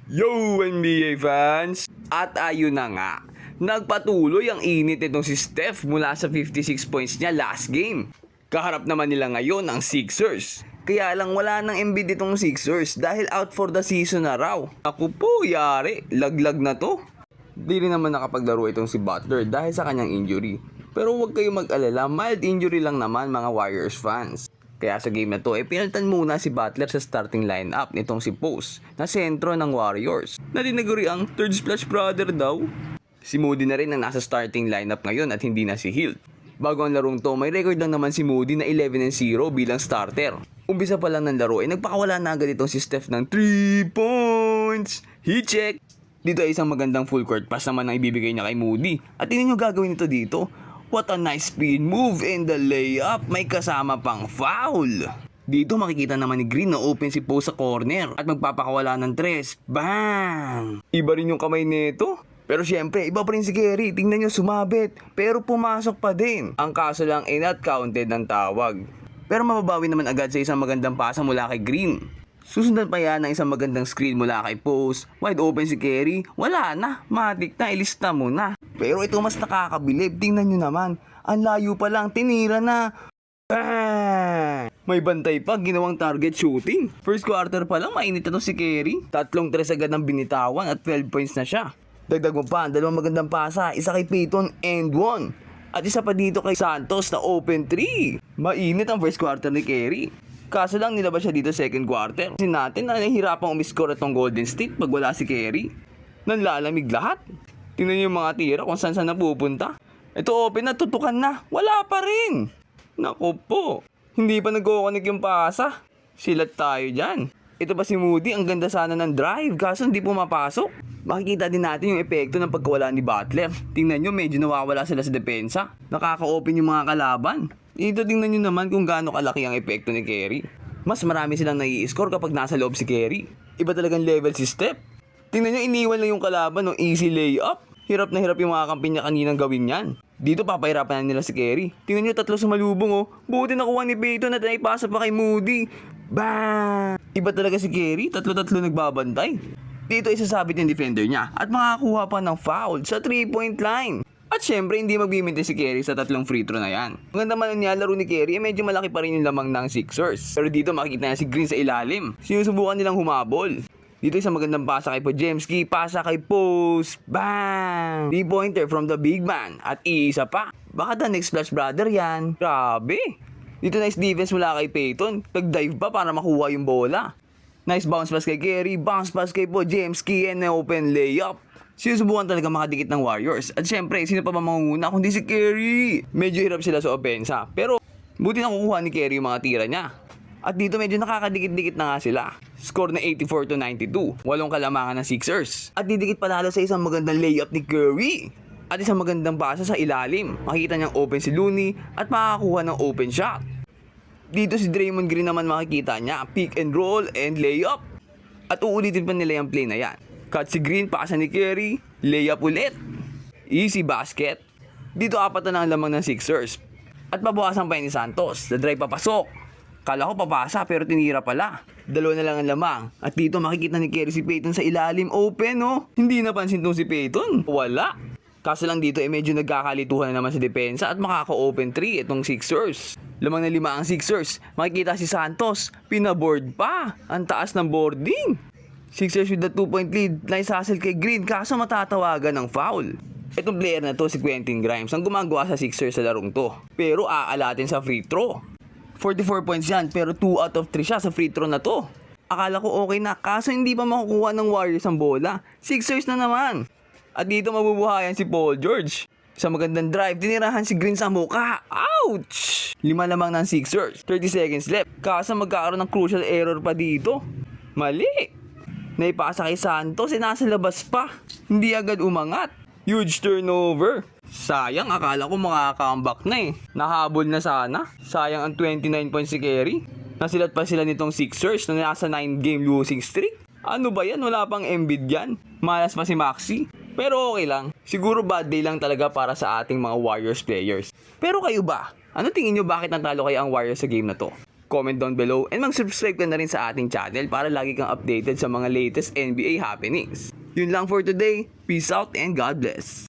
Yo NBA fans! At ayun na nga, nagpatuloy ang init nitong si Steph mula sa 56 points niya last game. Kaharap naman nila ngayon ang Sixers. Kaya lang wala nang Embiid itong Sixers dahil out for the season na raw. Ako po, yari, laglag na to. Di rin naman nakapaglaro itong si Butler dahil sa kanyang injury. Pero huwag kayo mag-alala, mild injury lang naman mga Warriors fans. Kaya sa game na to, pinalitan muna si Butler sa starting lineup nitong si Post na sentro ng Warriors. Na dinaguri ang third splash brother daw. Si Moody na rin ang nasa starting lineup ngayon at hindi na si Hield. Bago ang larong to, may record lang naman si Moody na 11-0 bilang starter. Umpisa pa lang ng laro ay nagpakawala na agad itong si Steph ng 3 points. Heat check! Dito ay isang magandang full court pass naman ang ibibigay niya kay Moody. At tingnan nyo gagawin nito dito. What a nice spin move and the layup. May kasama pang foul. Dito makikita naman ni Green na open si Post sa corner at magpapakawala ng 3. Bang! Iba rin yung kamay nito. Pero syempre, iba pa rin si Kerry. Tingnan nyo sumabit. Pero pumasok pa din. Ang kaso lang ay not counted ng tawag. Pero mababawi naman agad sa isang magandang pasa mula kay Green. Susundan pa yan ng isang magandang screen mula kay Post. Wide open si Kerry. Wala na. Matik na. Ilista mo na. Pero ito mas nakakabilib. Tingnan nyo naman. Ang layo pa lang. Tinira na. Bang! May bantay pa. Ginawang target shooting. First quarter pa lang. Mainit na to si Kerry. 3 agad ng binitawan at 12 points na siya. Dagdag mo pa. 2 magandang pasa. Isa kay Payton and 1. At isa pa dito kay Santos na open 3. Mainit ang first quarter ni Kerry. Kaso lang nilabas siya dito second quarter. Kasi natin na nahihirapang umiscore itong Golden State pag wala si Kerry. Nanlalamig lahat. Tingnan niyo yung mga tira kung saan napupunta. Ito open na, tutukan na. Wala pa rin. Naku po. Hindi pa nag-connect yung pasa. Silat tayo dyan. Ito pa si Moody, ang ganda sana ng drive. Kaso hindi pumapasok. Makikita din natin yung epekto ng pagkawala ni Butler. Tingnan nyo, medyo nawawala sila sa depensa. Nakaka-open yung mga kalaban. Dito tingnan nyo naman kung gaano kalaki ang epekto ni Kerry. Mas marami silang nai-score kapag nasa loob si Kerry. Iba talagang level si Steph. Tingnan nyo, iniwan lang yung kalaban ng easy layup. Hirap na hirap yung mga kampi niya kaninang gawin yan. Dito papahirapan na nila si Kerry. Tingnan nyo, 3 sumalubong oh. Buti nakuha ni Payton at naipasa pa kay Moody. Bang! Iba talaga si Kerry, 3 nagbabantay. Dito isasabit yung defender niya at makakuha pa ng foul sa 3-point line. At syempre, hindi magbibinte si Kerry sa 3 free throw na yan. Ang ganda man niya, laro ni Kerry, medyo malaki pa rin yung lamang ng Sixers. Pero dito makikita niya si Green sa ilalim. Sinusubukan nilang humabol. Dito isang magandang pasa kay Podziemski, pasa kay Post. Bang! 3-pointer from the big man. At isa pa. Baka the next splash brother yan. Grabe. Dito nice defense mula kay Payton. Nag-dive pa para makuha yung bola. Nice bounce pass kay Kerry, bounce pass kay Podziemski, and open layup. Sinusubukan talaga makadikit ng Warriors. At syempre, sino pa ba mangunguna kundi si Kerry? Medyo hirap sila sa opensa. Pero, buti na kukuha ni Kerry yung mga tira niya. At dito medyo nakakadikit-dikit na nga sila. Score na 84-92. 8 kalamangan ng Sixers. At didikit palalo sa isang magandang layup ni Curry. At isang magandang basa sa ilalim. Makikita niyang open si Looney at makakakuha ng open shot. Dito si Draymond Green naman makikita niya. Pick and roll and layup. At uulitin pa nila yung play na yan. Cut si Green, pasa ni Kerry, layup ulit. Easy basket. Dito 4 na ang lamang ng Sixers. At pabawasan pa ni Santos. The drive papasok. Kala ko papasa pero tinira pala. 2 na lang ang lamang. At dito makikita ni Kerry si Payton sa ilalim. Open oh. Hindi napansin tong si Payton. Wala. Kaso lang dito medyo nagkakalituhan na naman sa depensa at makaka-open 3 itong Sixers. Lamang na 5 ang Sixers. Makikita si Santos. Pinaboard pa. Ang taas ng boarding. Sixers with the 2-point lead. Nice hustle kay Green. Kaso matatawagan ng foul. Itong player na to si Quentin Grimes ang gumagawa sa Sixers sa larong to. Pero aalatin sa free throw. 44 points yan pero 2 out of 3 siya sa free throw na to. Akala ko okay na kaso hindi pa makukuha ng Warriors ang bola. Sixers na naman. At dito mabubuhayan si Paul George. Sa magandang drive, tinirahan si Green sa muka. Ouch! 5 lamang ng Sixers. 30 seconds left. Kaso magkakaroon ng crucial error pa dito. Mali. Naipasa kay Santos, nasa labas pa. Hindi agad umangat. Huge turnover. Sayang, akala ko makaka-comeback na eh. Nahabol na sana. Sayang ang 29 points si Kerry. Nasilat pa sila nitong Sixers na nasa 9-game losing streak. Ano ba yan? Wala pang Embiid yan. Malas pa si Maxi. Pero okay lang. Siguro bad day lang talaga para sa ating mga Warriors players. Pero kayo ba? Ano tingin nyo bakit natalo kaya ang Warriors sa game na to? mag-comment down below and mag-subscribe ka na rin sa ating channel para lagi kang updated sa mga latest NBA happenings. Yun lang for today. Peace out and God bless.